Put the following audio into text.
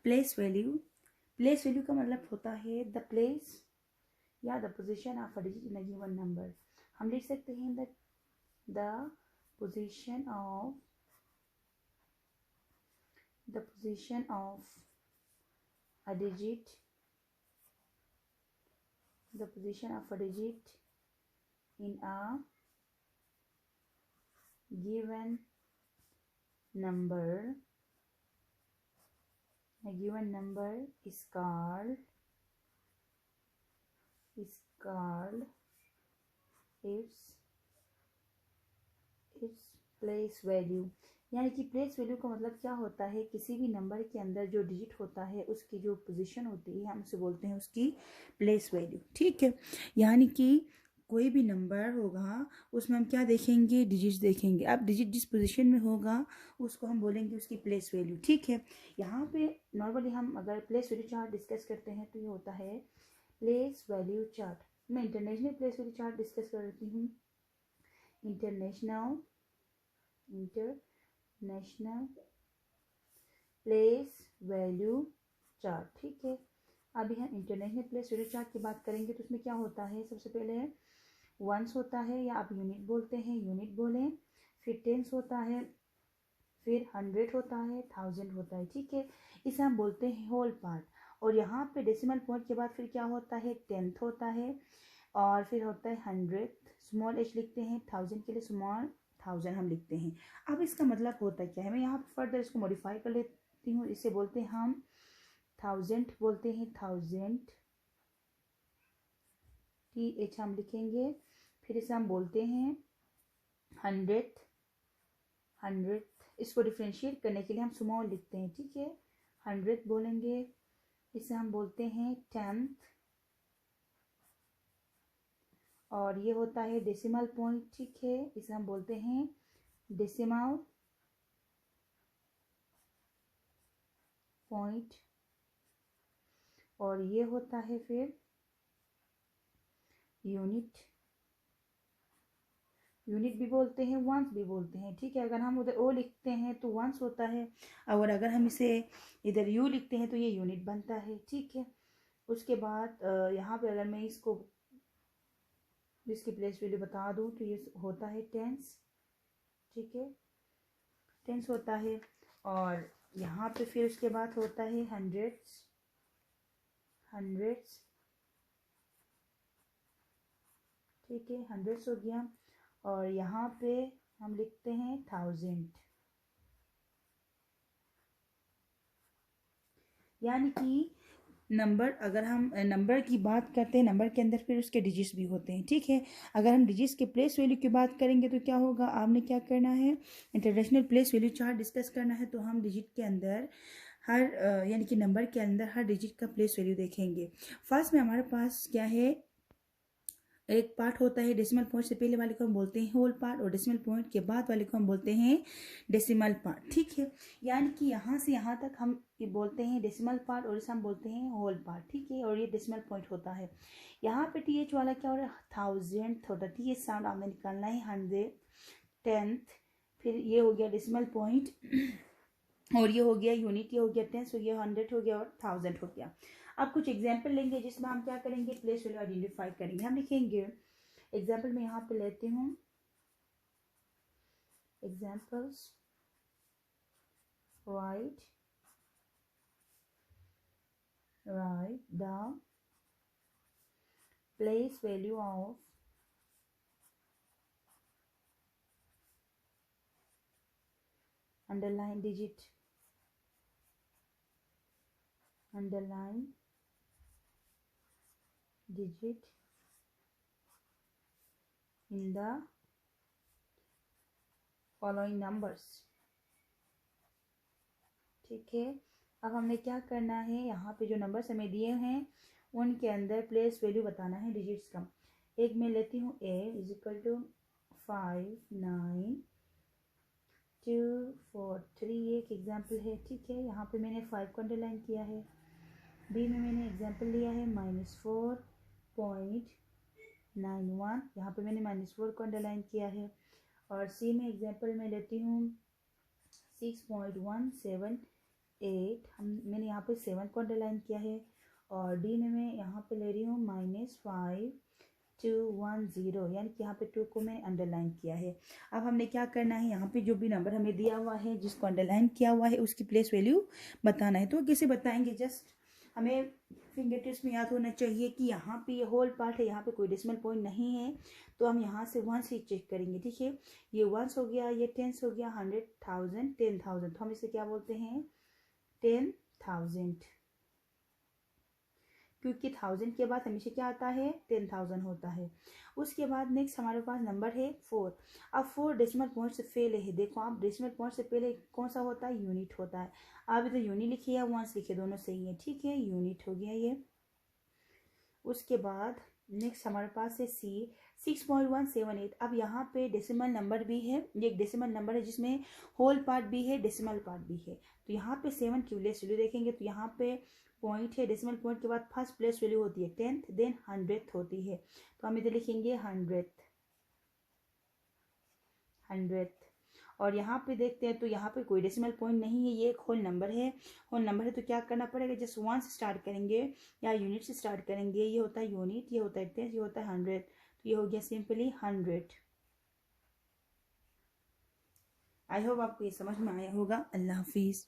Place value, place value का मतलब होता है द प्लेस या the position of a digit in a given number. हम लिख सकते हैं the position of a digit, the position of a digit in a given number, a given number is called its place value। यानी कि place value का मतलब क्या होता है, किसी भी नंबर के अंदर जो डिजिट होता है उसकी जो पोजीशन होती है हम उसे बोलते हैं उसकी प्लेस वैल्यू। ठीक है, यानी कि कोई भी नंबर होगा उसमें हम क्या देखेंगे, डिजिट्स देखेंगे। अब डिजिट जिस पोजीशन में होगा उसको हम बोलेंगे उसकी प्लेस वैल्यू। ठीक है, यहाँ पे नॉर्मली हम अगर प्लेस वैल्यू चार्ट डिस्कस करते हैं तो ये होता है प्लेस वैल्यू चार्ट। मैं international place value chart discuss करती हूँ, इंटरनेशनल प्लेस वैल्यू चार्ट। ठीक है, अभी हम इंटरनेशनल प्लेस वैल्यू चार्ट की बात करेंगे तो उसमें क्या होता है, सबसे पहले वंस होता है या आप यूनिट बोलते हैं, यूनिट बोलें, फिर टेंस होता है, फिर 100 होता है, 1000 होता है। ठीक है, इसे हम बोलते हैं होल पार्ट। और यहाँ पे डेसिमल पॉइंट के बाद फिर क्या होता है, 10th होता है, और फिर होता है 100, स्मॉल h लिखते हैं, 1000 के लिए स्मॉल 1000 हम लिखते हैं। अब इसका मतलब होता क्या है, मैं यहाँ पर फर्दर इसको मॉडिफाई कर लेती हूँ। इसे बोलते हैं हम 1000 बोलते हैं, 1000 TH हम लिखेंगे। फिर इसे हम बोलते हैं 100, इसको डिफ्रेंशिएट करने के लिए हम स्मॉल लिखते हैं। ठीक है, 100 बोलेंगे, इसे हम बोलते हैं 10th, और ये होता है डेसिमल पॉइंट। ठीक है, इसे हम बोलते हैं डेसिमल पॉइंट, और ये होता है फिर यूनिट भी बोलते हैं, वंस भी बोलते हैं। ठीक है, अगर हम उधर ओ लिखते हैं तो वंस होता है, और अगर हम इसे इधर यू लिखते हैं तो ये यूनिट बनता है। ठीक है, उसके बाद यहाँ पे अगर मैं इसकी प्लेस वैल्यू बता दूँ तो ये होता है टेंस। ठीक है, टेंस होता है, और यहाँ पे फिर उसके बाद होता है हंड्रेड्स। ठीक है, हंड्रेड्स हो गया, और यहाँ पे हम लिखते हैं 1000। यानी कि नंबर, अगर हम नंबर की बात करते हैं, नंबर के अंदर फिर उसके डिजिट्स भी होते हैं। ठीक है, अगर हम डिजिट्स के प्लेस वैल्यू की बात करेंगे तो क्या होगा, आपने क्या करना है, international place value chart discuss करना है तो हम डिजिट के अंदर हर यानी कि नंबर के अंदर हर डिजिट का प्लेस वैल्यू देखेंगे। फर्स्ट में हमारे पास क्या है, एक पार्ट होता है डेसिमल पॉइंट से पहले वाले को हम बोलते हैं होल पार्ट, और डेसिमल पॉइंट के बाद वाले को हम बोलते हैं डेसिमल पार्ट। ठीक है, यानी कि यहाँ से यहाँ तक हम ये बोलते हैं डेसिमल पार्ट, और इसे हम बोलते हैं होल पार्ट। ठीक है, और ये डेसिमल पॉइंट होता है। यहाँ पे TH वाला क्या हो रहा है, 1000 होता है। TH साउंड आपने निकालना है, 100, 10th, फिर ये हो गया डेसिमल पॉइंट, और ये हो गया यूनिट, ये हो गया टेंस हो गया, 100 हो गया, और 1000 हो गया। अब कुछ एग्जाम्पल लेंगे जिसमें हम क्या करेंगे, प्लेस वैल्यू आइडेंटिफाई करेंगे। हम लिखेंगे एग्जाम्पल में यहाँ पे लेती हूँ, examples, right the place value of underline digit in the following numbers। ठीक है, अब हमने क्या करना है, यहाँ पे जो नंबर्स हमें दिए हैं उनके अंदर प्लेस वैल्यू बताना है डिजिट्स का। एक मैं लेती हूँ A इज इक्वल टू 5 9 2 4 3, एक एग्जाम्पल है। ठीक है, यहाँ पे मैंने 5 को अंडरलाइन किया है। B में मैंने एग्जाम्पल लिया है -4.91, यहाँ पे मैंने -4 को अंडरलाइन किया है। और C में एग्जाम्पल में लेती हूँ 6.17 8, मैंने यहाँ पे 7 को अंडरलाइन किया है, और डी में मैं यहाँ पे ले रही हूँ -5210, यानी कि यहाँ पे 2 को मैंने अंडरलाइन किया है। अब हमने क्या करना है, यहाँ पे जो भी नंबर हमें दिया हुआ है जिसको अंडरलाइन किया हुआ है उसकी प्लेस वैल्यू बताना है। तो कैसे बताएंगे, जस्ट हमें फिंगर टिप्स में याद होना चाहिए कि यहाँ पे ये होल पार्ट है, यहाँ पे कोई डेसिमल पॉइंट नहीं है, तो हम यहाँ से 1 से चेक करेंगे। ठीक है, ये 1 हो गया, ये 10 हो गया, 100,000, 10,000, तो हम इसे क्या बोलते हैं, 10,000, क्योंकि 1000 के बाद हमेशा क्या आता है, 10,000 होता है। उसके बाद नेक्स्ट हमारे पास नंबर है 4। अब 4 डेसिमल पॉइंट से पहले है, देखो आप डेसिमल पॉइंट से पहले कौन सा होता है, यूनिट होता है। आप इधर यूनिट लिखिए या वंस लिखिए, दोनों सही है। ठीक है, यूनिट हो गया ये। उसके बाद नेक्स्ट हमारे पास है सी, 6.178। अब यहाँ पे डेसिमल नंबर भी है, ये एक डेसिमल नंबर है जिसमें होल पार्ट भी है, डेसिमल पार्ट भी है। तो यहाँ पे 7 की प्लेस वैल्यू देखेंगे तो यहाँ पे पॉइंट है, डेसिमल पॉइंट के बाद फर्स्ट प्लेस वैल्यू होती है 10th, देन 100th होती है। तो हम इधर लिखेंगे 100th। और यहाँ पे देखते हैं तो यहाँ पे कोई डेसिमल पॉइंट नहीं है, ये एक होल नंबर है। होल नंबर है तो क्या करना पड़ेगा, जस्ट 1 से स्टार्ट करेंगे या यूनिट से स्टार्ट करेंगे। ये होता है यूनिट, ये होता है 10, ये होता है 100, तो ये हो गया सिंपली 100। आई होप आपको ये समझ में आया होगा। अल्लाह हाफिज़।